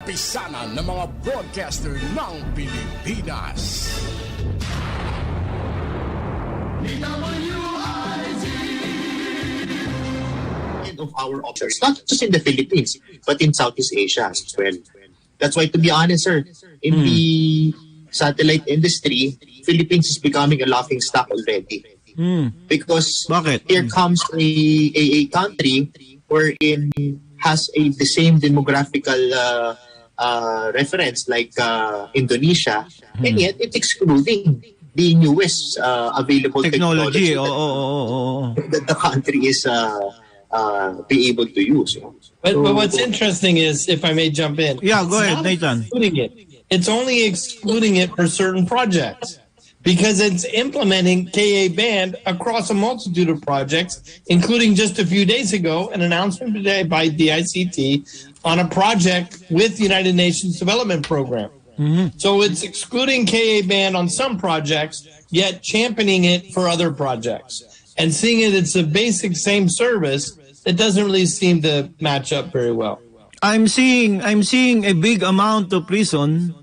pisanan ng mga broadcaster ng Pilipinas. Of our options, not just in the Philippines, but in Southeast Asia as well. That's why, to be honest, sir, in the satellite industry, Philippines is becoming a laughing stock already. Because here comes a country wherein has the same demographical reference like Indonesia, and yet it's excluding the newest available technology that the country is be able to use. But what's interesting is, if I may jump in, go ahead, Nathan. It's only excluding it for certain projects because it's implementing Ka band across a multitude of projects, including just a few days ago an announcement today by DICT on a project with the United Nations Development Program. So it's excluding Ka band on some projects, yet championing it for other projects. And seeing it's a basic same service, it doesn't really seem to match up very well. I'm seeing a big amount of reason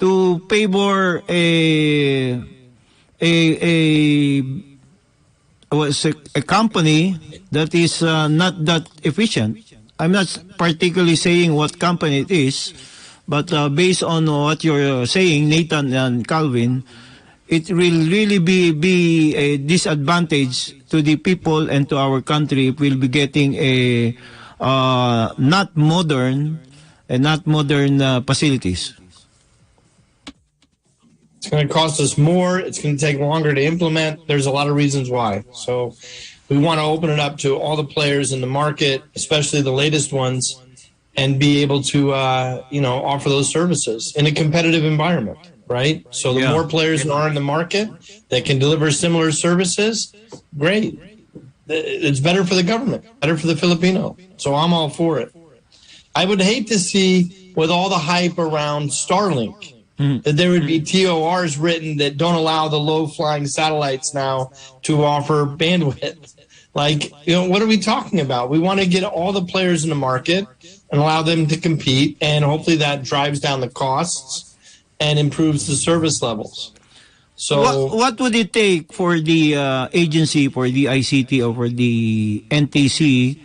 to favor a company that is not that efficient. I'm not particularly saying what company it is, but based on what you're saying, Nathan and Calvin, it will really be a disadvantage to the people and to our country if we'll be getting a not modern facilities. It's going to cost us more. It's going to take longer to implement. There's a lot of reasons why. So we want to open it up to all the players in the market, especially the latest ones, and be able to offer those services in a competitive environment. Right? So the more players there are in the market that can deliver similar services, great. It's better for the government, better for the Filipino. So I'm all for it. I would hate to see, with all the hype around Starlink, that there would be TORs written that don't allow the low-flying satellites now to offer bandwidth. Like, what are we talking about? We want to get all the players in the market and allow them to compete, and hopefully that drives down the costs and improves the service levels. So, what would it take for the agency, for the ICT or for the NTC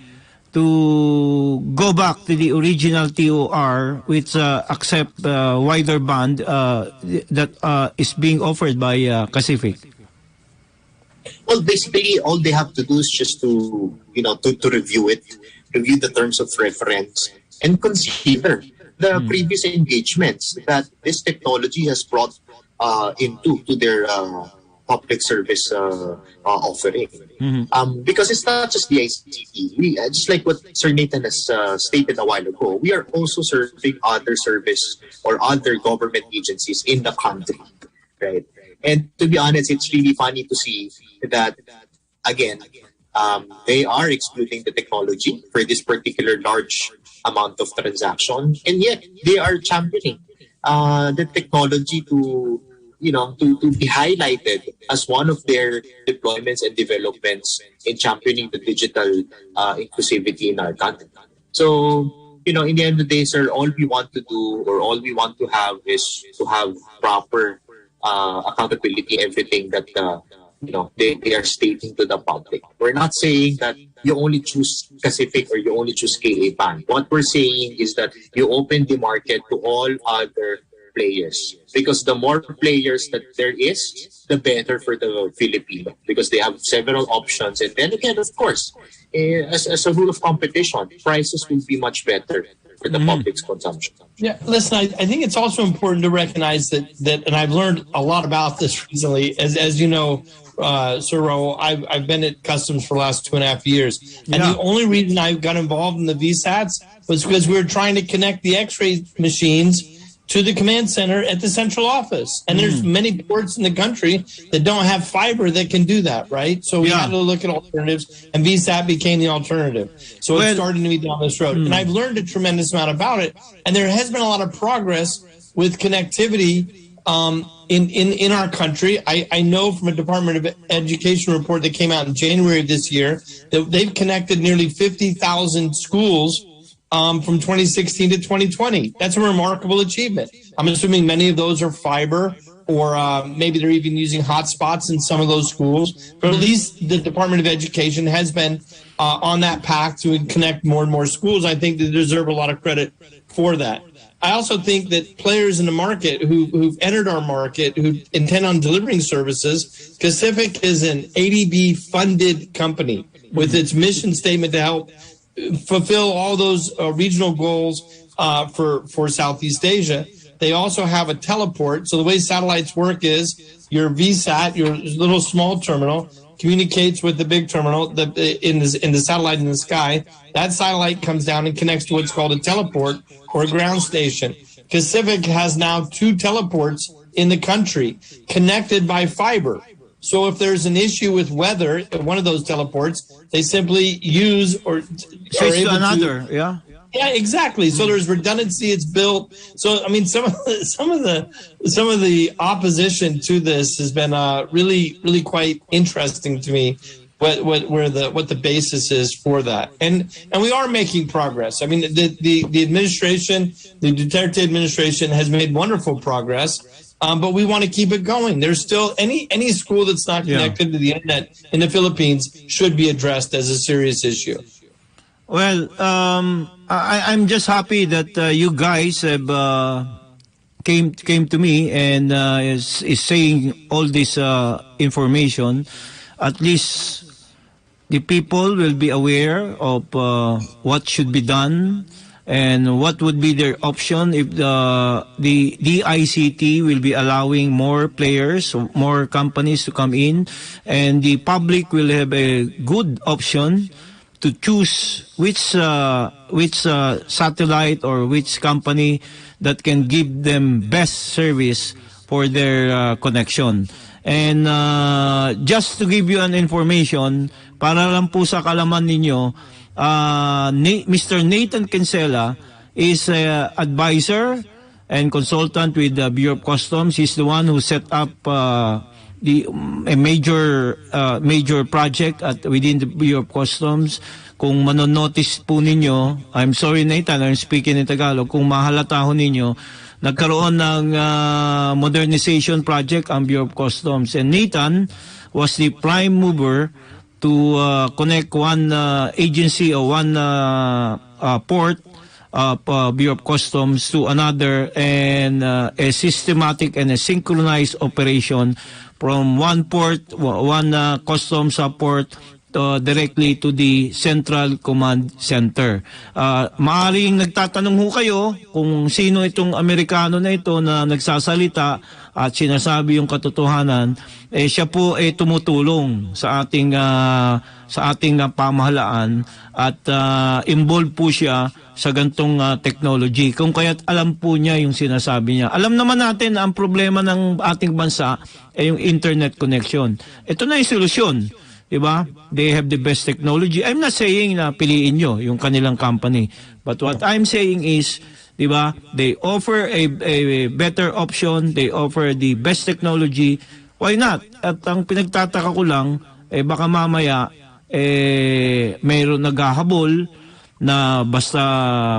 to go back to the original TOR, which accept wider band that is being offered by Pacific? Well, basically, all they have to do is just to review it, review the terms of reference, and consider the previous engagements that this technology has brought into their public service offering. Because it's not just the ICT. Just like what Sir Nathan has stated a while ago, we are also serving other service or other government agencies in the country, right? And to be honest, it's really funny to see that, again, they are excluding the technology for this particular large amount of transaction, and yet they are championing the technology to be highlighted as one of their deployments and developments in championing the digital inclusivity in our country. So, in the end of the day, sir, all we want to do or all we want to have is to have proper accountability, everything that they are stating to the public. We're not saying that you only choose Pacific or you only choose Ka-band. What we're saying is that you open the market to all other players, because the more players that there is, the better for the Filipino, because they have several options. And then again, of course, as a rule of competition, prices will be much better for the public's consumption. Yeah, listen, I think it's also important to recognize that, and I've learned a lot about this recently, as you know, Sir Raul, I've been at Customs for the last 2.5 years. And the only reason I got involved in the VSATs was because we were trying to connect the X-ray machines to the command center at the central office. And there's many ports in the country that don't have fiber that can do that, right? So we had to look at alternatives, and VSAT became the alternative. So it's starting to be down this road. And I've learned a tremendous amount about it. And there has been a lot of progress with connectivity in our country. I know from a Department of Education report that came out in January of this year that they've connected nearly 50,000 schools from 2016 to 2020. That's a remarkable achievement. I'm assuming many of those are fiber, or maybe they're even using hotspots in some of those schools. But at least the Department of Education has been on that path to connect more and more schools. I think they deserve a lot of credit for that. I also think that players in the market who've entered our market, who intend on delivering services, Pacific is an ADB-funded company with its mission statement to help fulfill all those regional goals for Southeast Asia. They also have a teleport. So the way satellites work is your VSAT, your little small terminal, communicates with the big terminal in the satellite in the sky. That satellite comes down and connects to what's called a teleport or a ground station. Pacific has now 2 teleports in the country connected by fiber. So if there's an issue with weather at one of those teleports, they simply use or switch to another. Yeah, exactly. So there's redundancy. It's built. So I mean, some of the opposition to this has been really quite interesting to me. What the basis is for that, and we are making progress. I mean, the administration, the Duterte administration, has made wonderful progress. But we want to keep it going. There's still any school that's not connected to the internet in the Philippines should be addressed as a serious issue. Well, I'm just happy that you guys have came to me and is saying all this information. At least the people will be aware of what should be done and what would be their option if the DICT will be allowing more players, more companies to come in, and the public will have a good option to choose which satellite or which company that can give them best service for their connection. And just to give you an information, para lang po sa kalaman ninyo, Mr. Nathan Kinsella is an advisor and consultant with the Bureau of Customs. He's the one who set up a major project within the Bureau of Customs. Kung manonotice po ninyo, I'm sorry Nathan, I'm speaking in Tagalog, kung mahalata ho ninyo, nagkaroon ng modernization project ang Bureau of Customs. And Nathan was the prime mover to connect one agency or one port of Bureau of Customs to another, and a systematic and a synchronized operation from one port, one customs port directly to the Central Command Center. Maaring nagtatanong ho kayo kung sino itong Amerikano na ito na nagsasalita at sinasabi yung katotohanan. Siya po tumutulong sa ating pamahalaan at involved po siya sa gantong technology. Kung kaya't alam po niya yung sinasabi niya. Alam naman natin na ang problema ng ating bansa ay yung internet connection. Ito na yung solusyon. Diba? They have the best technology. I'm not saying na piliin nyo yung kanilang company. But what I'm saying is, diba, they offer a better option. They offer the best technology. Why not? At ang pinagtataka ko lang, baka mamaya, mayroon naghahabol na basta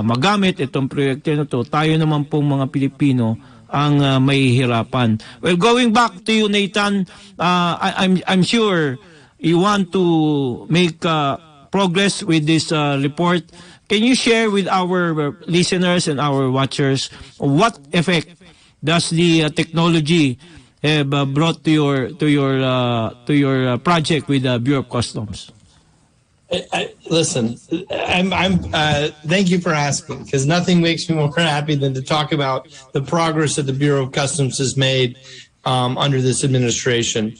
magamit itong proyekto na to, tayo naman pong mga Pilipino ang mahihirapan. Well, going back to you, Nathan, I'm sure you want to make progress with this report. Can you share with our listeners and our watchers what effect does the technology have brought to your project with the Bureau of Customs? Listen, thank you for asking, because nothing makes me more happy than to talk about the progress that the Bureau of Customs has made under this administration.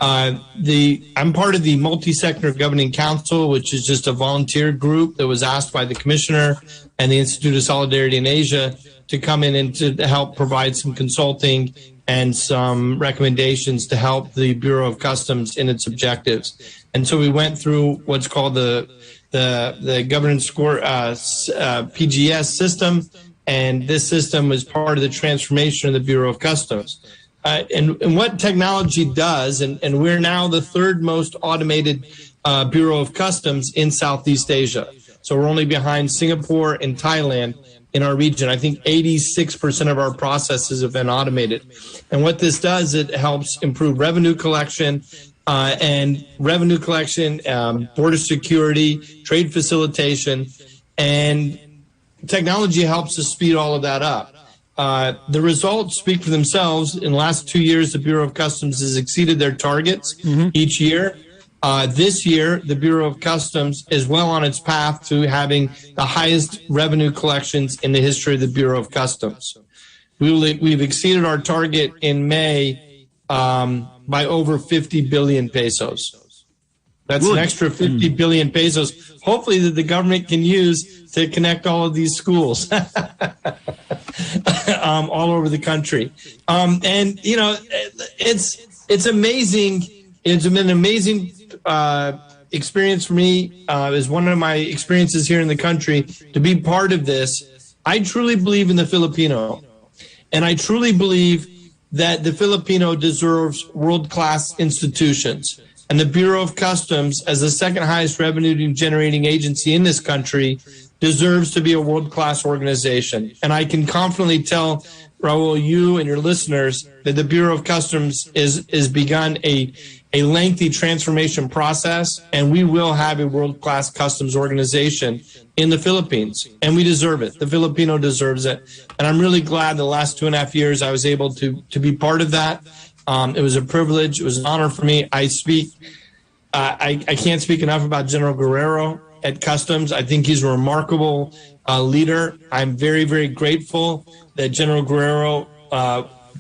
I'm part of the Multi-Sector Governing Council, which is just a volunteer group that was asked by the Commissioner and the Institute of Solidarity in Asia to come in and to help provide some consulting and some recommendations to help the Bureau of Customs in its objectives. And so we went through what's called the governance score PGS system, and this system was part of the transformation of the Bureau of Customs. And what technology does, and we're now the third most automated Bureau of Customs in Southeast Asia. So we're only behind Singapore and Thailand in our region. I think 86% of our processes have been automated. And what this does, it helps improve revenue collection, border security, trade facilitation, and technology helps us speed all of that up. The results speak for themselves. In the last 2 years, the Bureau of Customs has exceeded their targets each year. This year, the Bureau of Customs is well on its path to having the highest revenue collections in the history of the Bureau of Customs. We've exceeded our target in May by over 50 billion pesos. That's an extra 50 billion pesos, hopefully, that the government can use to connect all of these schools all over the country. And, you know, it's amazing. It's been an amazing experience for me. It's one of my experiences here in the country to be part of this. I truly believe in the Filipino, and I truly believe that the Filipino deserves world-class institutions. And the Bureau of Customs, as the second highest revenue-generating agency in this country, deserves to be a world-class organization. And I can confidently tell, Raul, you and your listeners, that the Bureau of Customs is begun a lengthy transformation process, and we will have a world-class customs organization in the Philippines, and we deserve it. The Filipino deserves it, and I'm really glad the last 2.5 years I was able to be part of that. It was a privilege. It was an honor for me. I can't speak enough about General Guerrero at Customs. I think he's a remarkable leader. I'm very, very grateful that General Guerrero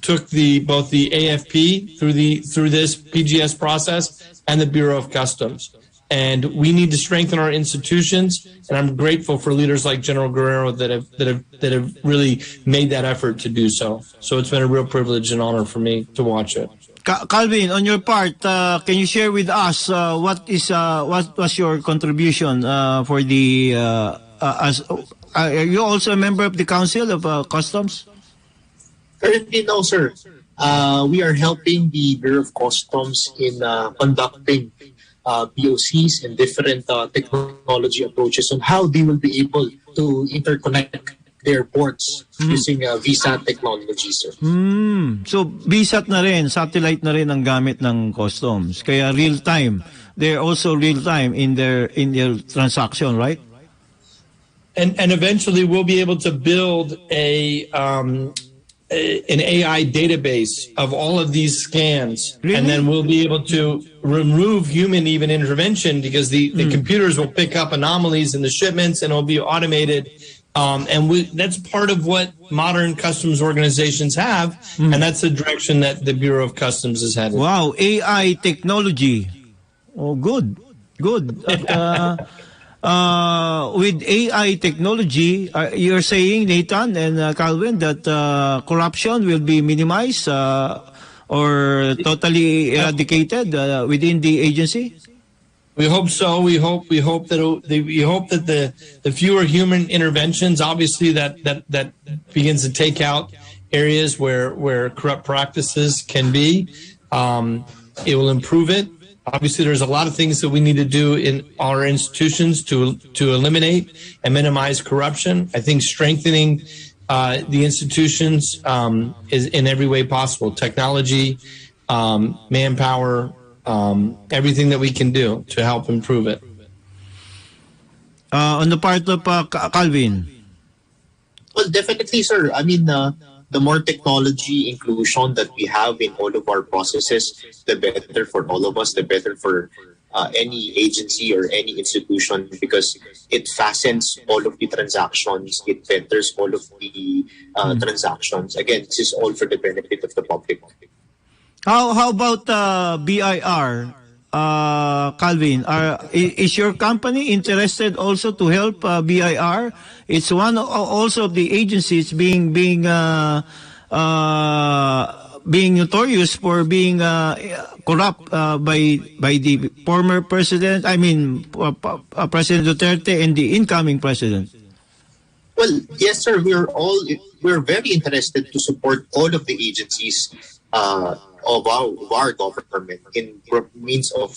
took both the AFP through this PGS process and the Bureau of Customs. And we need to strengthen our institutions, and I'm grateful for leaders like General Guerrero that have really made that effort to do so. So it's been a real privilege and honor for me to watch it. Calvin, on your part, can you share with us what was your contribution for the are you also a member of the Council of Customs? Currently, no, sir. We are helping the Bureau of Customs in conducting POCs and different technology approaches on how they will be able to interconnect their ports using VSAT technology, sir. So, VSAT na rin, satellite na rin ang gamit ng Customs. Kaya real-time. They're also real-time in their transaction, right? And eventually we'll be able to build an AI database of all of these scans. Really? And then we'll be able to remove human even intervention, because the computers will pick up anomalies in the shipments, and it'll be automated. And that's part of what modern customs organizations have, and that's the direction that the Bureau of Customs is headed. Wow, AI technology. Oh, good. With AI technology, you're saying, Nathan and Calvin, that corruption will be minimized or totally eradicated within the agency? We hope so. We hope that the fewer human interventions, obviously, that begins to take out areas where corrupt practices can be. It will improve it. Obviously, there's a lot of things that we need to do in our institutions to eliminate and minimize corruption. I think strengthening the institutions is in every way possible. Technology, manpower, everything that we can do to help improve it. On the part of Calvin? Well, definitely, sir. I mean, the more technology inclusion that we have in all of our processes, the better for all of us, the better for any agency or any institution, because it fastens all of the transactions, it betters all of the transactions. Again, this is all for the benefit of the public. How about BIR? Calvin, is your company interested also to help BIR? It's one also of the agencies being notorious for being corrupt by the former president. I mean, President Duterte and the incoming president. Well, yes, sir. We're very interested to support all of the agencies of our government in means of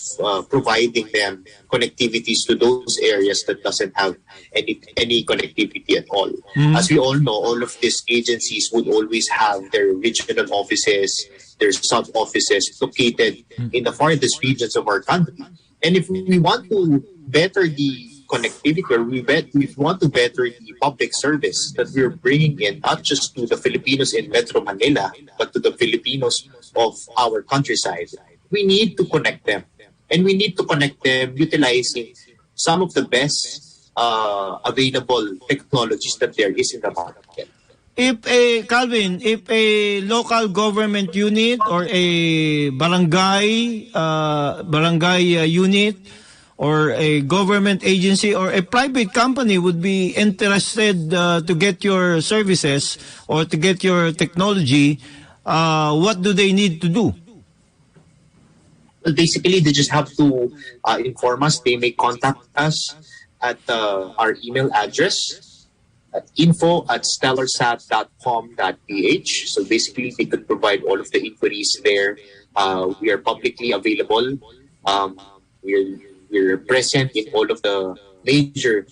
providing them connectivities to those areas that doesn't have any connectivity at all. As we all know, all of these agencies would always have their regional offices, their sub offices located in the farthest regions of our country. And if we want to better the connectivity, or we want to better the public service that we're bringing in, not just to the Filipinos in Metro Manila, but to the Filipinos of our countryside, we need to connect them. And we need to connect them utilizing some of the best available technologies that there is in the market. If a local government unit or a barangay unit or a government agency or a private company would be interested to get your services or to get your technology, what do they need to do? Well, basically, they just have to inform us. They may contact us at our email address, at info@stellarsat.com.ph. So basically, they could provide all of the inquiries there. We are publicly available. We're present in all of the major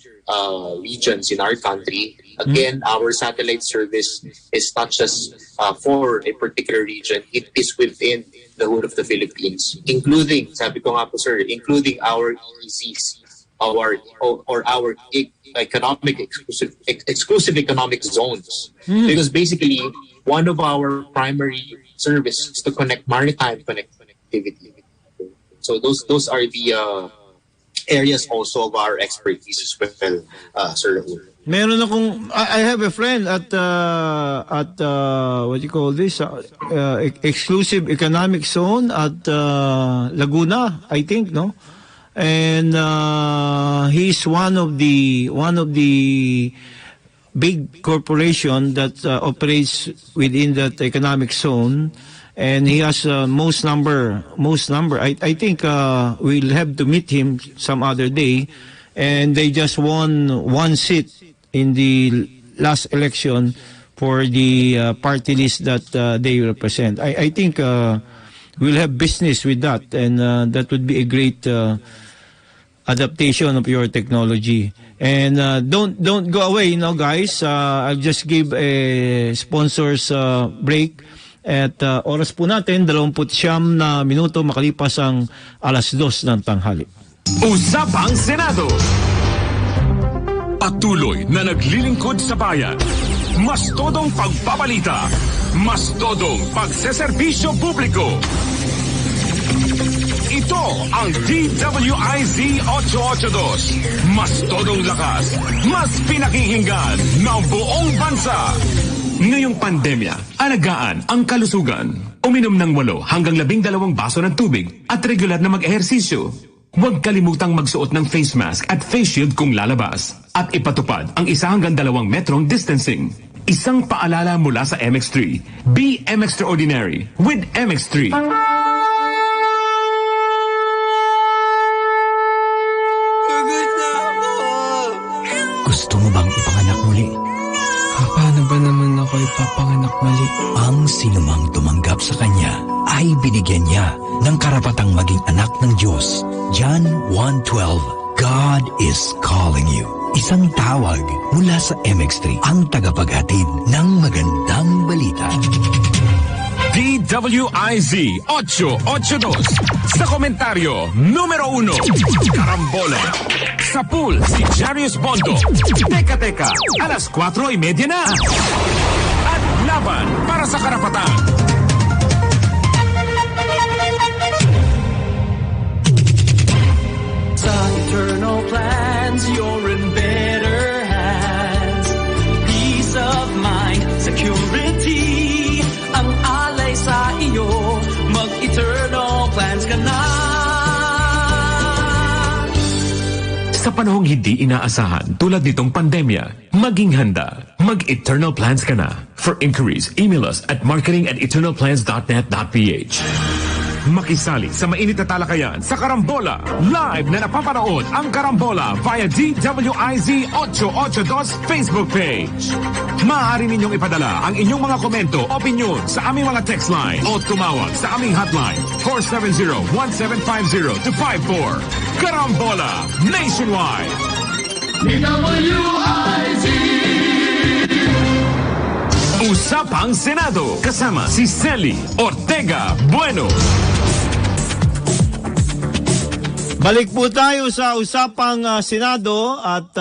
regions in our country. Again, our satellite service is not just for a particular region. It is within the whole of the Philippines, including, sabi ko nga po sir, including our EEZs, our economic exclusive economic zones. Because basically, one of our primary services is to connect maritime connectivity. So those are the areas also of our expertise as well, Sir Raul. Meron akong, I have a friend at what you call this, exclusive economic zone at Laguna, I think, no? And he's one of the big corporation that operates within that economic zone. And he has most number. I think we'll have to meet him some other day. And they just won one seat in the last election for the party list that they represent. I think we'll have business with that, and that would be a great adaptation of your technology. And don't go away, guys. I'll just give a sponsors break. At oras po natin, 29 na minuto makalipas ang 2:00 ng tanghali. Usapang Senado. Patuloy na naglilingkod sa bayan. Mas todong pagbabalita. Mas todong pagseserbisyo publiko. Ito ang DWIZ 882. Mas todong lakas. Mas pinakinggan ng buong bansa. Ngayong pandemya, alagaan ang kalusugan. Uminom ng 8 hanggang 12 baso ng tubig at regular na mag-ehersisyo. Huwag kalimutang magsuot ng face mask at face shield kung lalabas. At ipatupad ang 1 hanggang 2 metrong distancing. Isang paalala mula sa MX3. Be extraordinary with MX3. Gusto mo bang ipanganak muli? Paano ba naman ako ipapanganak muli? Ang sinumang tumanggap sa kanya ay binigyan niya ng karapatang maging anak ng Diyos. John 1:12, God is calling you. Isang tawag mula sa MX3, ang tagapaghatid ng magandang balita. DWIZ 882. Sa komentaryo, numero 1, Karambola. Sa pool, si Jarius Bondo. Teka, 4:30 na. At laban para sa karapatan. Sa eternal plans, you're in better hands. Peace of mind, security, ang alay sa iyo. Mag-eternal plans ka na. Sa panahong hindi inaasahan tulad nitong pandemya, maging handa. Mag-Eternal Plans ka na. For inquiries, email us at marketing@eternalplans.net.ph. Makisali sa mainit na talakayan sa Karambola. Live na napapanood ang Karambola via DWIZ 882 Facebook page. Maaari ninyong ipadala ang inyong mga komento, opinion sa aming mga text line o tumawag sa aming hotline 470-1750-54. Karambola Nationwide. DWIZ. Usapang Senado kasama si Celi Ortega Bueno. Balik po tayo sa Usapang Senado at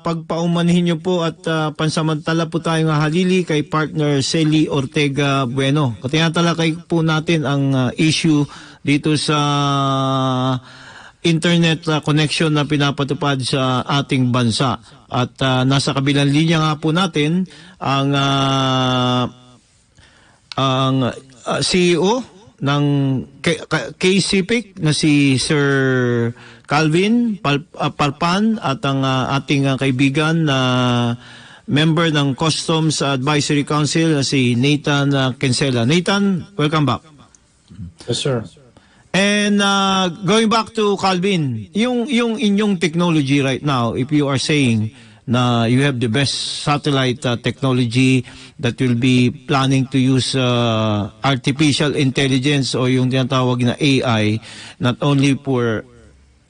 pagpaumanhin niyo po at pansamantala po tayong halili kay partner Celi Ortega Bueno. Tinatalakay po natin ang issue dito sa internet connection na pinapatupad sa ating bansa. At nasa kabilang linya nga po natin ang CEO ng KCPIC na si Sir Calvin Palpan at ang ating kaibigan na member ng Customs Advisory Council na si Nathan Kinsella. Nathan, welcome back. Yes, sir. And going back to Calvin, yung inyong technology right now, if you are saying na you have the best satellite technology that will be planning to use artificial intelligence o yung tinatawag na AI, not only for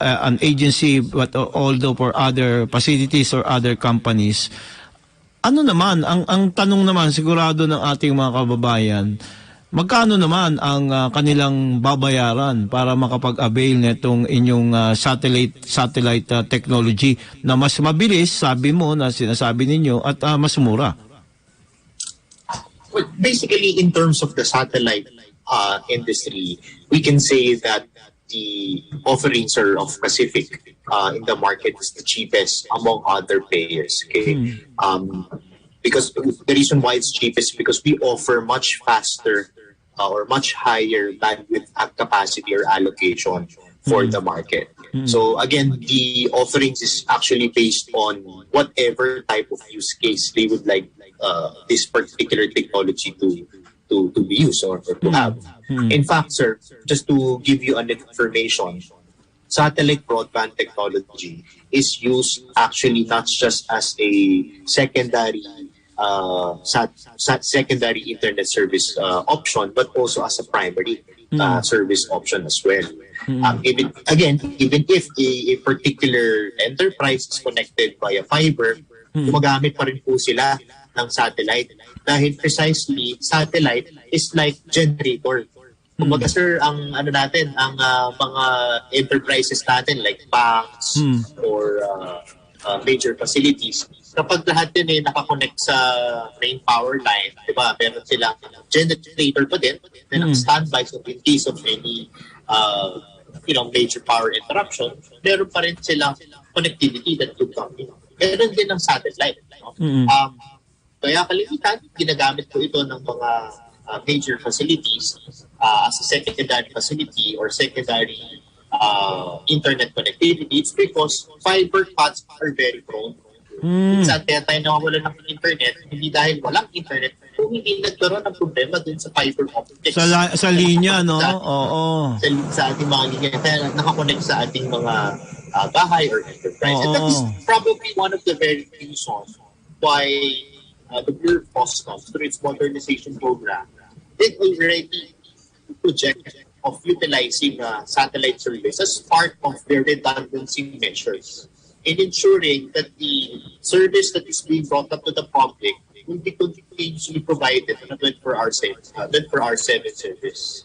an agency but also for other facilities or other companies. Ano naman, ang tanong naman sigurado ng ating mga kababayan, magkano naman ang kanilang babayaran para makapag-avail nitong inyong satellite technology na mas mabilis, sabi mo na sinasabi ninyo, at mas mura? Well, basically, in terms of the satellite industry, we can say that the offerings of Pacific in the market is the cheapest among other players. Okay, because the reason why it's cheapest is because we offer much faster or much higher bandwidth capacity or allocation for the market. So again, the offerings is actually based on whatever type of use case they would like this particular technology to be used or to have. In fact, sir, just to give you an information, satellite broadband technology is used actually not just as a secondary secondary internet service option, but also as a primary service option as well. Even if a particular enterprise is connected via fiber, gumagamit pa rin po sila ng satellite dahil precisely satellite is like generator. Kumbaga sir, ang ano natin, ang mga enterprises natin like banks or major facilities, kapag lahat din ay nakakonect sa main power line, di ba, meron silang generator pa din na naka-standby, so in case of any major power interruption, meron pa rin silang connectivity that could come in. Meron din ng satellite. Kaya kalimitan, ginagamit ko ito ng mga major facilities as a secondary facility or secondary internet connectivity. It's because fiber cuts are very prone. Minsan, kaya tayo nawawalan ng internet, hindi dahil walang internet, kung hindi nagkaroon ng problema dun sa fiber optics. Sa linya, no? Oo. Sa ating mga linya, kaya nakakonect sa ating mga bahay or enterprise. And that is probably one of the very reasons why the Bureau of Customs, through its modernization program, did already project of utilizing satellite service as part of their redundancy measures in ensuring that the service that is being brought up to the public will be continuously provided on a 24/7 service.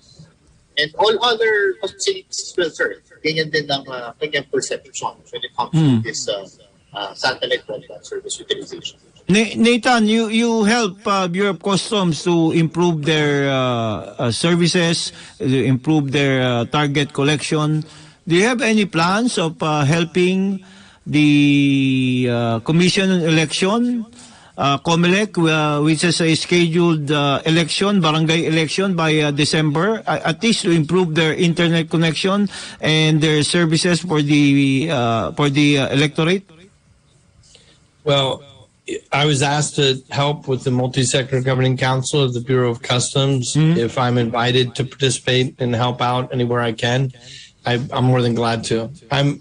And all other facilities will serve. Ganyan din ang kanyang perception when it comes to this satellite broadband service utilization. Nathan, you help Bureau of Customs to improve their services, improve their target collection. Do you have any plans of helping the Commission on Election, COMELEC, which is a scheduled election, barangay election by December, at least to improve their internet connection and their services for the electorate? Well, I was asked to help with the Multi-Sector Governing Council of the Bureau of Customs. If I'm invited to participate and help out anywhere I can, I'm more than glad to. I'm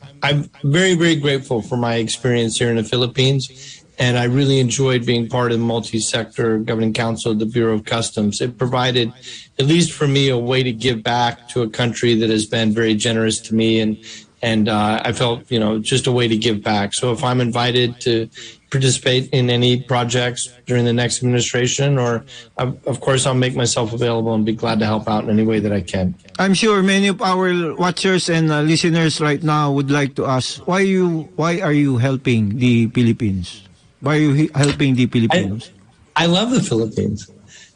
very, very grateful for my experience here in the Philippines, and I really enjoyed being part of the Multi-Sector Governing Council of the Bureau of Customs. It provided, at least for me, a way to give back to a country that has been very generous to me, and I felt, just a way to give back. So if I'm invited to participate in any projects during the next administration, or of course I'll make myself available and be glad to help out in any way that I can. I'm sure many of our watchers and listeners right now would like to ask, why are you helping the Philippines? Why are you helping the Filipinos? I love the Philippines.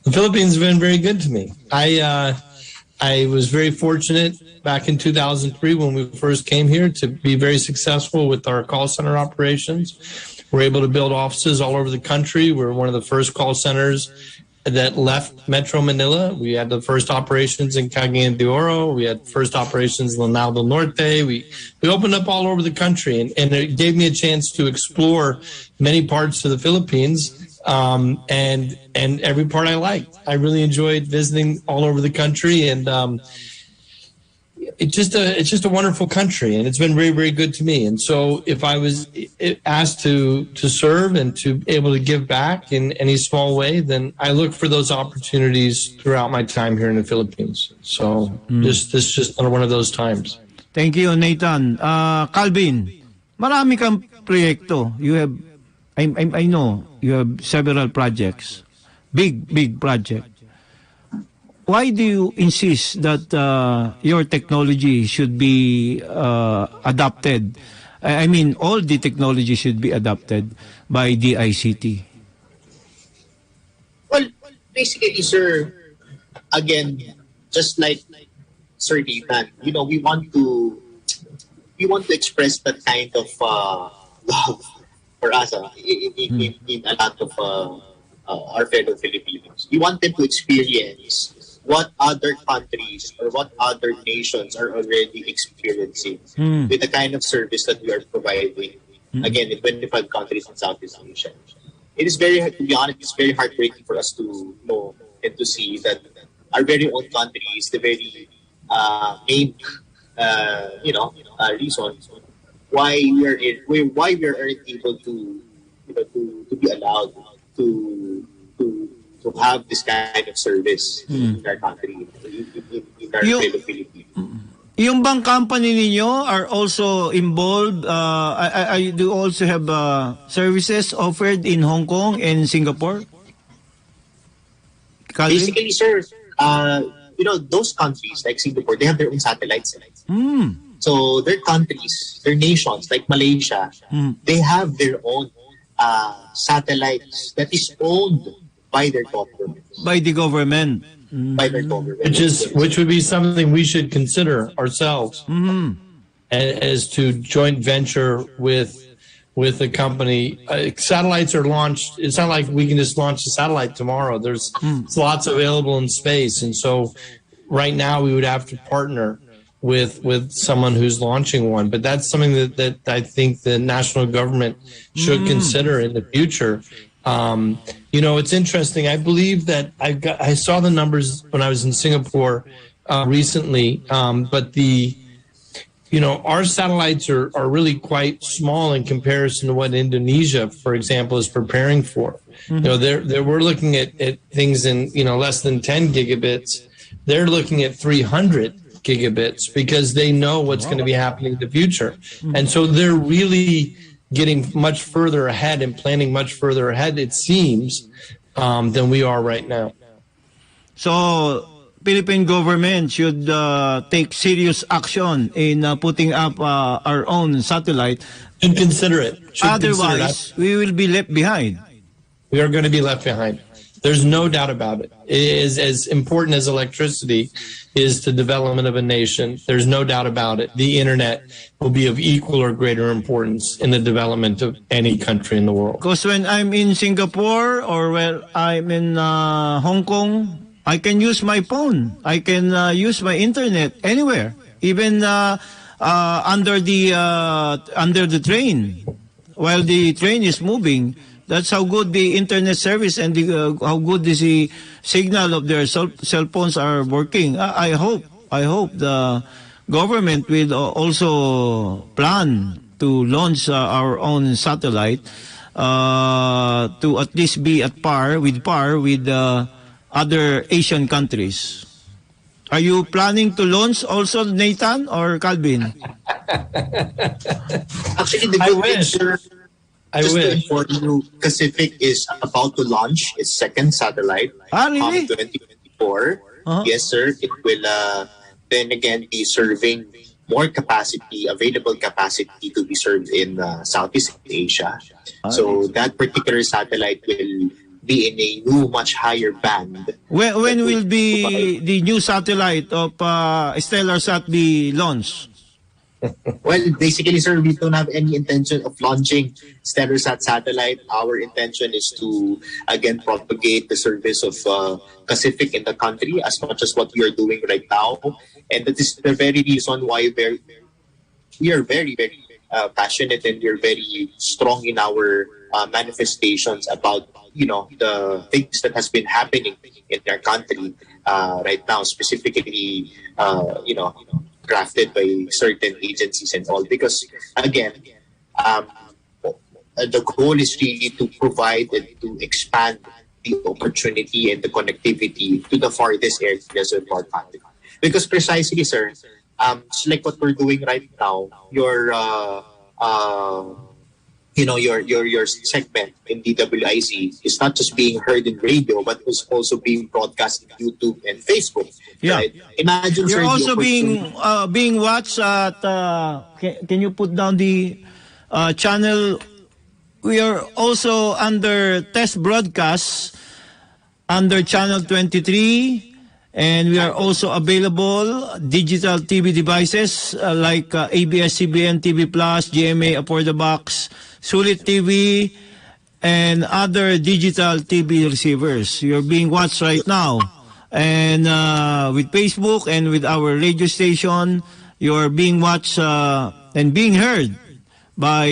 The Philippines have been very good to me. I was very fortunate back in 2003 when we first came here to be very successful with our call center operations. We're able to build offices all over the country. We're one of the first call centers that left Metro Manila. We had the first operations in Cagayan de Oro. We had first operations in Lanao del Norte. We opened up all over the country, and it gave me a chance to explore many parts of the Philippines, and every part I liked. I really enjoyed visiting all over the country, and it's just a wonderful country, and it's been very, very good to me. And so if I was asked to serve and to be able to give back in any small way, then I look for those opportunities throughout my time here in the Philippines. So this is just one of those times. Thank you, Nathan. Calvin, marami kang proyekto. You have, I know, you have several projects, big project. Why do you insist that your technology should be adopted? I mean, all the technology should be adopted by DICT. Well, basically, sir, again, just like Sir Nathan, we want to express that kind of love for us in a lot of our fellow Filipinos. We want them to experience what other countries or what other nations are already experiencing with the kind of service that we are providing, again, in 25 countries in Southeast Asia. It is to be honest, it's very heartbreaking for us to know and to see that our very own country is the very main, reason why we are able to be allowed to have this kind of service in our country, in our fellow Philippines. Yung bang company ninyo are also involved? Do you also have services offered in Hong Kong and Singapore? Calvin? Basically, sir, those countries like Singapore, they have their own satellites. So their countries, their nations, like Malaysia, they have their own satellites that is owned by their government. By the government. By their government. Which would be something we should consider ourselves as to joint venture with a company. Satellites are launched. It's not like we can just launch a satellite tomorrow. There's lots available in space, and so right now we would have to partner with someone who's launching one. But that's something that I think the national government should consider in the future. It's interesting. I believe that I saw the numbers when I was in Singapore recently, but our satellites are really quite small in comparison to what Indonesia, for example, is preparing for. We're looking at things in less than 10 gigabits. They're looking at 300 gigabits because they know what's going to be happening in the future, and so they're really getting much further ahead and planning much further ahead, it seems, than we are right now. So, Philippine government should take serious action in putting up our own satellite. And consider it. Otherwise, we will be left behind. We are going to be left behind. There's no doubt about it. It is as important as electricity is to development of a nation. There's no doubt about it. The internet will be of equal or greater importance in the development of any country in the world. Because when I'm in Singapore or when I'm in Hong Kong, I can use my phone. I can use my internet anywhere, even under the train. While the train is moving, That's how good the internet service and how good the signal of their cell phones are working. I hope the government will also plan to launch our own satellite to at least be at par with other Asian countries. Are you planning to launch also, Nathan or Calvin? Actually, the good news, sir, just to inform you, Pacific is about to launch its second satellite. Really? 2024. Yes, sir. It will then again be serving more capacity, available capacity to be served in Southeast Asia. So that particular satellite will be in a new, much higher band. When will be the new satellite of StellarSat be launched? Well, basically, sir, we don't have any intention of launching StellarSat satellite. Our intention is to, again, propagate the service of Pacific in the country as much as what we are doing right now. And that is the very reason why we are very, very passionate, and we are very strong in our manifestations about, the things that has been happening in our country right now, specifically, crafted by certain agencies and all. Because, again, the goal is really to provide and to expand the opportunity and the connectivity to the farthest areas of our country. Because precisely, sir, it's like what we're doing right now, your segment in DWIZ is not just being heard in radio, but it's also being broadcast on YouTube and Facebook. Yeah. Right? Imagine, You're sir, also being watched at. Can you put down the channel? We are also under test broadcast under channel 23. And we are also available digital TV devices like ABS-CBN TV Plus, GMA Afford the Box, Sulit TV, and other digital TV receivers. You're being watched right now. And with Facebook and with our radio station, you're being watched and being heard by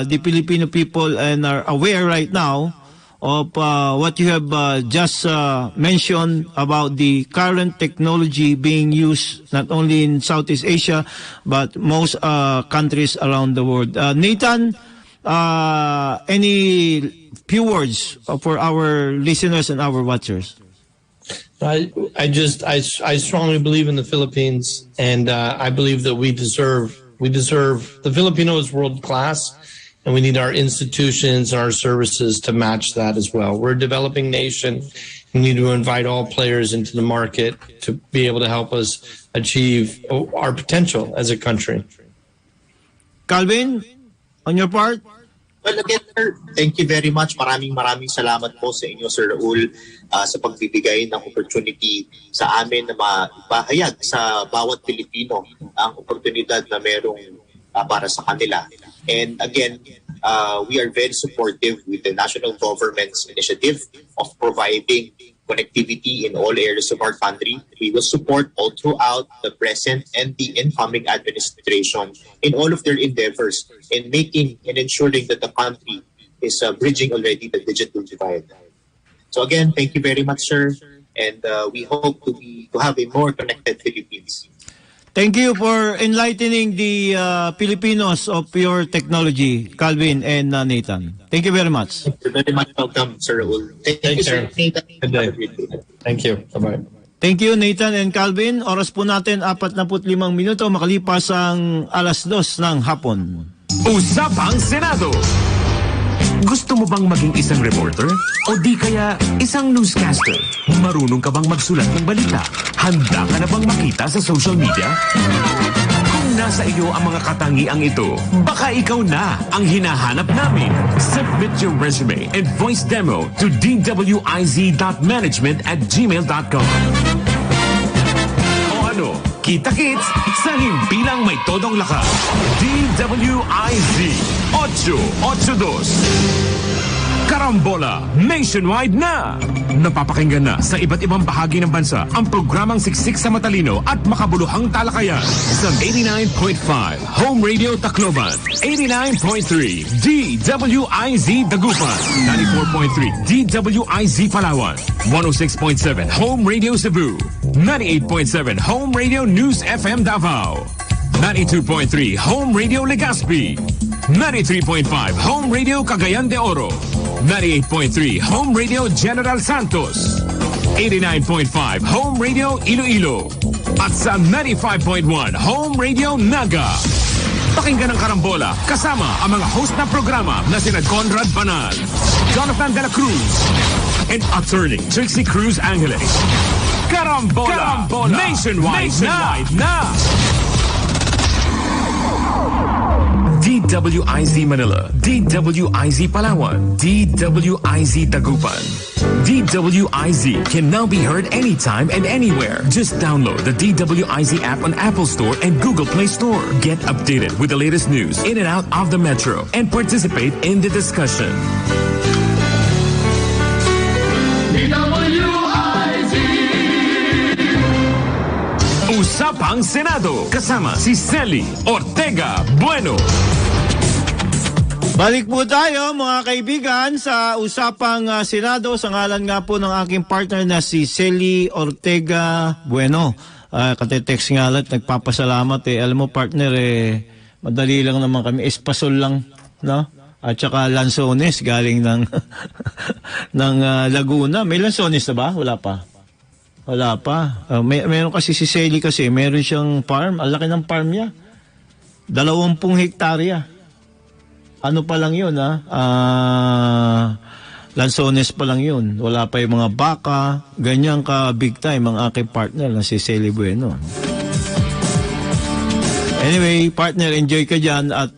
the Filipino people and are aware right now of what you have just mentioned about the current technology being used not only in Southeast Asia, but most countries around the world. Nathan, any few words for our listeners and our watchers? I strongly believe in the Philippines, and I believe that we deserve the Filipinos world class. And we need our institutions and our services to match that as well. We're a developing nation. We need to invite all players into the market to be able to help us achieve our potential as a country. Calvin, on your part? Well, again, sir, thank you very much. Maraming salamat po sa inyo, Sir Raul, sa pagbibigay ng opportunity sa amin na mapahayag sa bawat Pilipino ang oportunidad na merong para sa kanila. And again, we are very supportive with the national government's initiative of providing connectivity in all areas of our country. We will support all throughout the present and the incoming administration in all of their endeavors in making and ensuring that the country is bridging already the digital divide. So again, thank you very much, sir. And we hope to have a more connected Philippines. Thank you for enlightening the Filipinos of your technology, Calvin and Nathan. Thank you very much. You're very much welcome, Sir Raul. Thank you, sir. Nathan. Good day. Thank you. Bye-bye. Thank you, Nathan and Calvin. Oras po natin 45 minuto makalipas ang 2:00 ng hapon. Usapang Senado. Gusto mo bang maging isang reporter? O di kaya isang newscaster? Marunong ka bang magsulat ng balita? Handa ka na bang makita sa social media? Kung nasa iyo ang mga katangiang ito, baka ikaw na ang hinahanap namin. Submit your resume and voice demo to dwiz.management@gmail.com. O ano, kita-kits sa himpilang may todong lakas. DWIZ 882. Karambola nationwide na! Napapakinggan na sa iba't ibang bahagi ng bansa ang programang siksik sa matalino at makabuluhang talakayan sa 89.5 Home Radio Tacloban, 89.3 DWIZ Dagupan, 94.3 DWIZ Palawan, 106.7 Home Radio Cebu, 98.7 Home Radio News FM Davao, 92.3 Home Radio Legazpi, 93.5 Home Radio Cagayan de Oro, 98.3 Home Radio General Santos, 89.5 Home Radio Iloilo, at sa 95.1 Home Radio Naga. Pakinggan ang Karambola kasama ang mga host ng programa na sina Conrad Banal, Jonathan De La Cruz, and Attorney Trixie Cruz Angeles. Karambola, nationwide na! DWIZ Manila, DWIZ Palawan, DWIZ Dagupan. DWIZ can now be heard anytime and anywhere. Just download the DWIZ app on Apple Store and Google Play Store. Get updated with the latest news in and out of the metro and participate in the discussion. Usapang Senado kasama si Celi Ortega Bueno. Balik po tayo mga kaibigan sa Usapang Senado sa ngalan nga po ng aking partner na si Celi Ortega Bueno. Katetext nga lang, nagpapasalamat Alam mo partner madali lang naman kami, espasol lang, no? At saka lansones galing ng ng Laguna. May lansones na ba? Wala pa. Wala pa. Meron kasi si Celi kasi, meron siyang farm. Ang laki ng farm niya. 20 hektarya. Ano pa lang yun, lansones pa lang yun. Wala pa yung mga baka. Ganyan ka big time ang aking partner na si Celi Bueno. Anyway, partner, enjoy ka dyan. At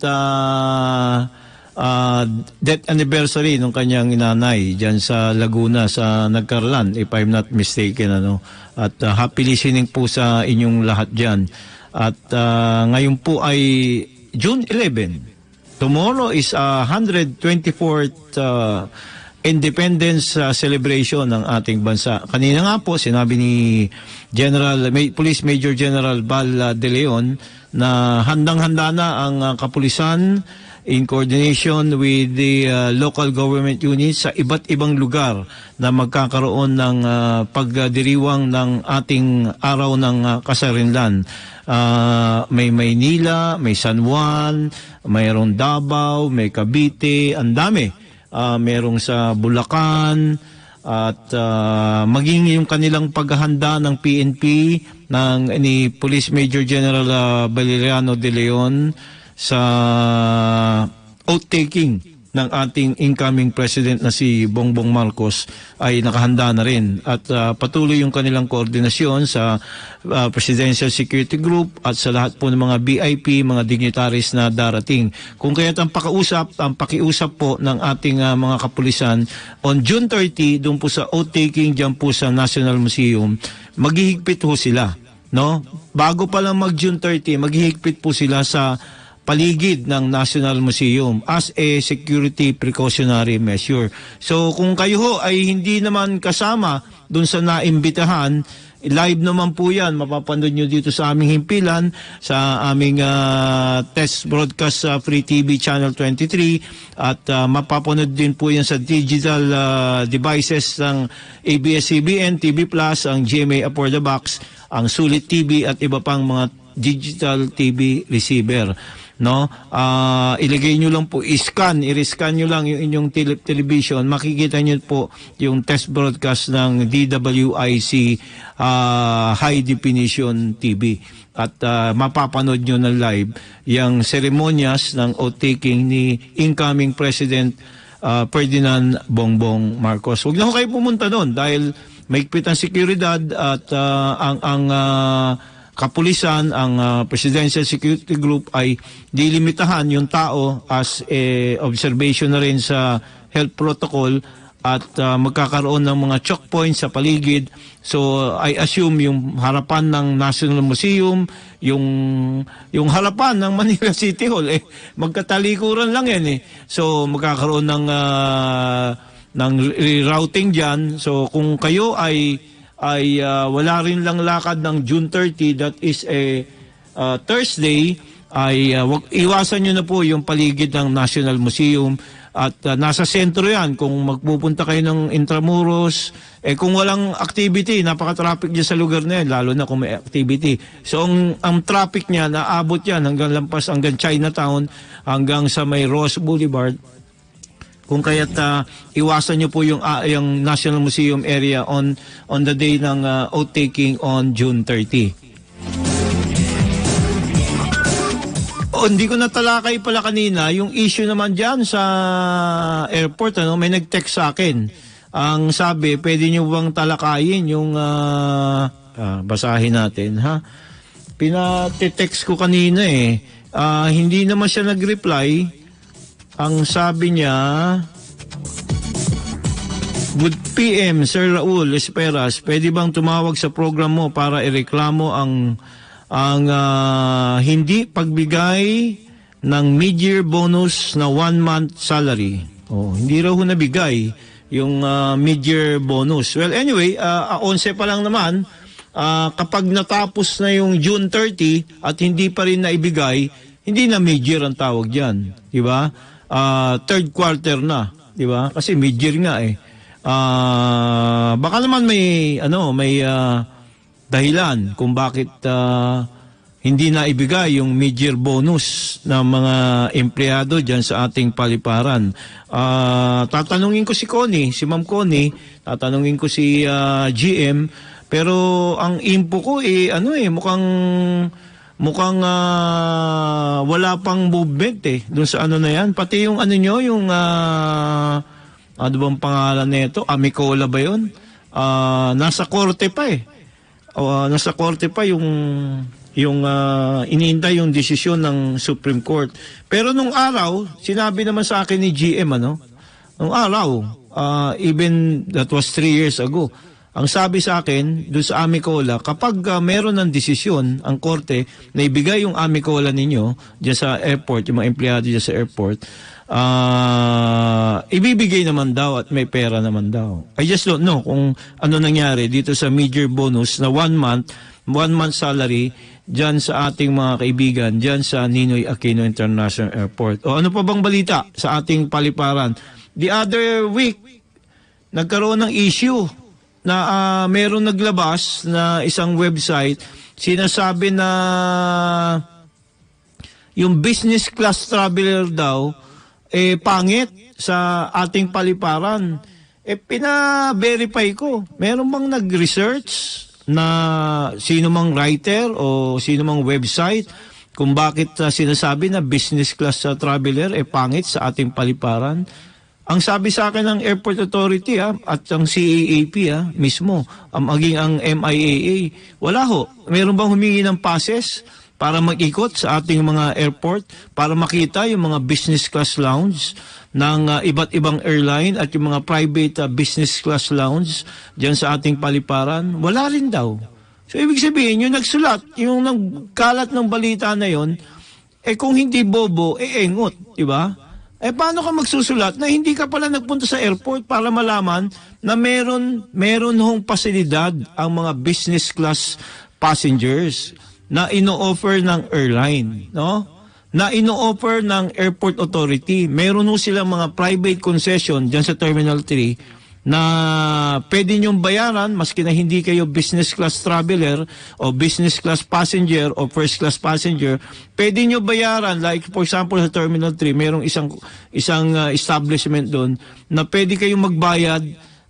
death anniversary ng kanyang inanay dyan sa Laguna, sa Nagkarlan, if I'm not mistaken. At happy listening po sa inyong lahat dyan. At ngayon po ay June 11. Tomorrow is 124th Independence celebration ng ating bansa. Kanina nga po, sinabi ni Police Major General Val De Leon na handang-handa na ang kapulisan in coordination with the local government units sa iba't ibang lugar na magkakaroon ng pagdiriwang ng ating araw ng kasarinlan. May Maynila, may San Juan, mayroong Davao, may Cavite, ang dami. Merong sa Bulacan, at maging yung kanilang paghahanda ng PNP ni Police Major General Valeriano De Leon sa oath-taking ng ating incoming president na si Bongbong Marcos ay nakahanda na rin. At patuloy yung kanilang koordinasyon sa Presidential Security Group at sa lahat po ng mga VIP, mga dignitaries na darating. Kung kaya't ang pakiusap po ng ating mga kapulisan on June 30, doon po sa oath-taking dyan po sa National Museum, maghihigpit po sila. No? Bago pa lang mag-June 30, maghihigpit po sila sa paligid ng National Museum as a security precautionary measure. So kung kayo ho ay hindi naman kasama dun sa naimbitahan, live naman po yan, mapapanood nyo dito sa aming himpilan, sa aming test broadcast sa Free TV Channel 23, at mapapanood din po yan sa digital devices ng ABS-CBN, TV Plus, ang GMA Upper the Box, ang Sulit TV at iba pang mga digital TV receiver. No, ilagay nyo lang po, i-scan nyo lang yung inyong television, makikita nyo po yung test broadcast ng DWIZ high definition TV, at mapapanood nyo na live yung seremonyas ng oath-taking ni incoming President Ferdinand Bongbong Marcos. Huwag na kayo pumunta doon dahil mahigpit ang seguridad, at ang kapulisan, ang Presidential Security Group ay dilimitahan yung tao as observation na rin sa health protocol, at magkakaroon ng mga choke points sa paligid. So I assume yung harapan ng National Museum, yung harapan ng Manila City Hall, magkatalikuran lang yan eh. So magkakaroon ng rerouting dyan. So kung kayo ay wala rin lang lakad ng June 30, that is a Thursday, ay iwasan nyo na po yung paligid ng National Museum. At nasa sentro yan. Kung magpupunta kayo ng Intramuros, kung walang activity, napaka-traffic dyan sa lugar na yan, lalo na kung may activity. So ang traffic niya, naabot yan hanggang lampas, hanggang Chinatown, hanggang sa may Ross Boulevard. Kung kaya't iwasan nyo po yung National Museum area on the day ng oath-taking on June 30. Hindi ko natalakay pala kanina yung issue naman dyan sa airport. May nag-text sa akin. Ang sabi, pwede nyo bang talakayin yung basahin natin, ha? Pinate-text ko kanina hindi naman siya nag-reply. Ang sabi niya, good PM, Sir Raul Esperas, pwede bang tumawag sa program mo para ireklamo ang hindi pagbigay ng mid-year bonus na 1-month salary. Hindi raw nabigay yung mid-year bonus. Well, anyway, 11 pa lang naman, kapag natapos na yung June 30 at hindi pa rin naibigay, hindi na mid-year ang tawag dyan. Diba? Third quarter na. Diba? Kasi mid-year nga baka naman may dahilan kung bakit hindi na ibigay yung mid-year bonus ng mga empleyado dyan sa ating paliparan. Tatanungin ko si Connie, si Ma'am Connie, tatanungin ko si GM, pero ang info ko mukhang wala pang movement doon sa na yan. Pati yung nyo, yung ano bang pangalan nito? Amicola ba yun? Nasa korte pa nasa korte pa yung iniintay yung desisyon ng Supreme Court. Pero nung araw, sinabi naman sa akin ni GM, nung araw, even that was 3 years ago, ang sabi sa akin, doon sa Amicola, kapag meron ng desisyon ang korte na ibigay yung Amicola ninyo dyan sa airport, yung mga empleyado dyan sa airport, ibibigay naman daw at may pera naman daw. I just don't know kung ano nangyari dito sa mid-year bonus na 1 month salary dyan sa ating mga kaibigan dyan sa Ninoy Aquino International Airport. O ano pa bang balita sa ating paliparan? The other week, nagkaroon ng issue na meron naglabas na isang website, sinasabi na yung business class traveler daw pangit sa ating paliparan. Pina-verify ko. Meron bang nag-research na sino mang writer o sino mang website kung bakit sinasabi na business class traveler pangit sa ating paliparan? Ang sabi sa akin ng Airport Authority at ang CAAP mismo, maging ang MIAA, wala ho. Meron bang humingi ng passes para mag-ikot sa ating mga airport, para makita yung mga business class lounge ng iba't ibang airline at yung mga private business class lounge dyan sa ating paliparan? Wala rin daw. So, ibig sabihin, yung nagsulat, yung nagkalat ng balita na yon, kung hindi bobo, engot, di ba? Paano ka magsusulat na hindi ka pala nagpunta sa airport para malaman na meron hong pasilidad ang mga business class passengers na ino-offer ng airline, no? Na ino-offer ng Airport Authority. Meron ho silang mga private concession dyan sa Terminal 3 na pwede nyong bayaran maski na hindi kayo business class traveler o business class passenger o first class passenger. Pwede nyo bayaran, like for example sa Terminal 3, merong isang establishment doon na pwede kayong magbayad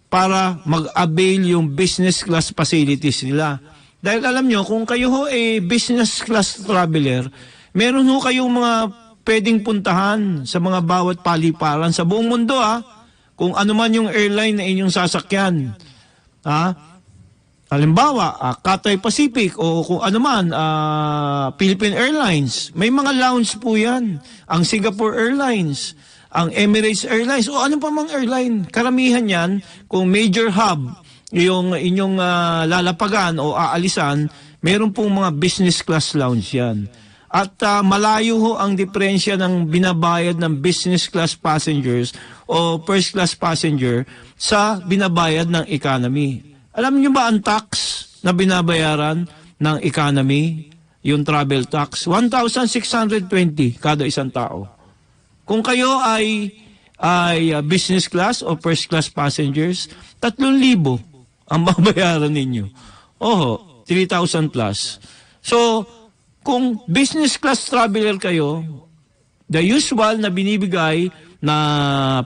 para mag-avail yung business class facilities nila. Dahil alam nyo, kung kayo ho business class traveler, meron ho kayong mga pwedeng puntahan sa mga bawat paliparan sa buong mundo kung ano man yung airline na inyong sasakyan. Halimbawa, Cathay Pacific o kung ano man, Philippine Airlines. May mga lounge po yan. Ang Singapore Airlines, ang Emirates Airlines o ano pa mang airline. Karamihan yan, kung major hub yung inyong lalapagan o aalisan, meron pong mga business class lounge yan. At malayo ho ang diferensya ng binabayad ng business class passengers o first class passenger sa binabayad ng economy. Alam niyo ba ang tax na binabayaran ng economy, yung travel tax? 1,620 kada isang tao. Kung kayo ay business class o first class passengers, 3,000 ang babayaran ninyo. Oho, 3,000 plus. So, kung business class traveler kayo, the usual na binibigay na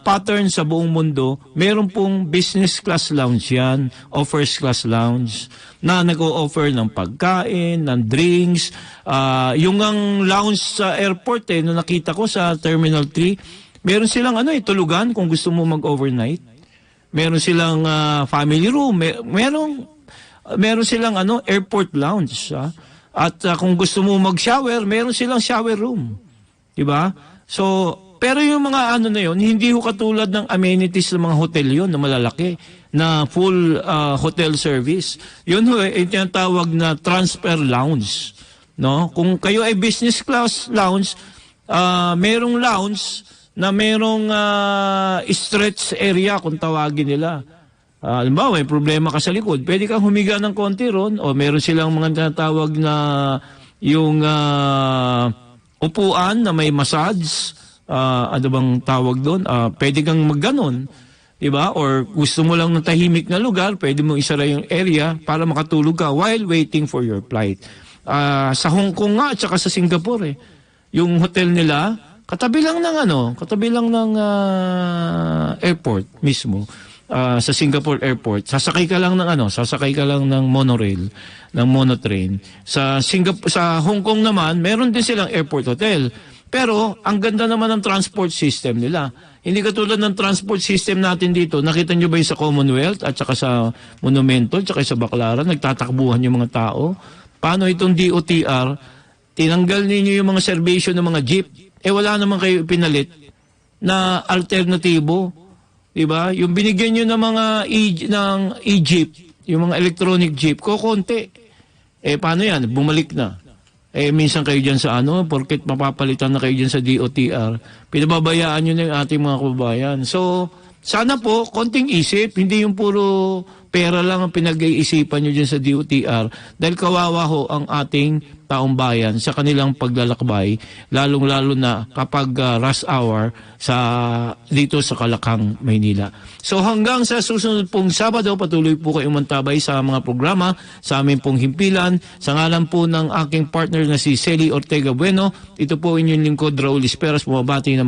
pattern sa buong mundo, meron pong business class lounge yan o first class lounge na nag-o-offer ng pagkain, ng drinks. Yung ang lounge sa airport, no, nakita ko sa Terminal 3, meron silang tulugan kung gusto mo mag-overnight. Meron silang family room. Meron silang airport lounge. At kung gusto mo mag-shower, meron silang shower room. Diba? So, pero yung mga na yun, hindi ho katulad ng amenities ng mga hotel yun na malalaki, na full hotel service. Yun ho, tinatawag na transfer lounge. No? Kung kayo ay business class lounge, merong lounge na merong stretch area kung tawagin nila. Halimbawa, may problema ka sa likod, pwede kang humiga ng konti ron, o meron silang mga tinatawag na yung upuan na may massage. Ano bang tawag doon? Pwede kang magganon, diba? Or gusto mo lang ng tahimik na lugar, pwede mo isara yung area para makatulog ka while waiting for your flight. Sa Hong Kong nga at saka sa Singapore, yung hotel nila, katabi lang ng airport mismo. Sa Singapore Airport, sasakay ka lang ng monorail, ng monotrain. Sa Hong Kong naman, meron din silang airport hotel. Pero, ang ganda naman ng transport system nila. Hindi katulad ng transport system natin dito. Nakita nyo ba yung sa Commonwealth at saka sa Monumento at saka sa Baclaran, nagtatakbuhan yung mga tao? Paano itong DOTR? Tinanggal ninyo yung mga servisyo ng mga jeep. Wala naman kayo pinalit na alternatibo. Diba? Yung binigyan nyo ng mga e-jeep, yung mga electronic jeep, konti. Paano yan? Bumalik na. Minsan kayo dyan sa porket mapapalitan na kayo dyan sa DOTR, pinababayaan nyo na yung ating mga kababayan. So, sana po, konting isip, hindi yung puro pera lang ang pinag-iisipan nyo dyan sa DOTR, dahil kawawa ho ang ating taong bayan sa kanilang paglalakbay, lalong-lalo na kapag rush hour dito sa Kalakang, Maynila. So hanggang sa susunod pong Sabado, patuloy po kayong mantabay sa mga programa sa aming pong himpilan. Sa ngalan po ng aking partner na si Celi Ortega Bueno, ito po inyong lingkod Raul Esperas, bumabati na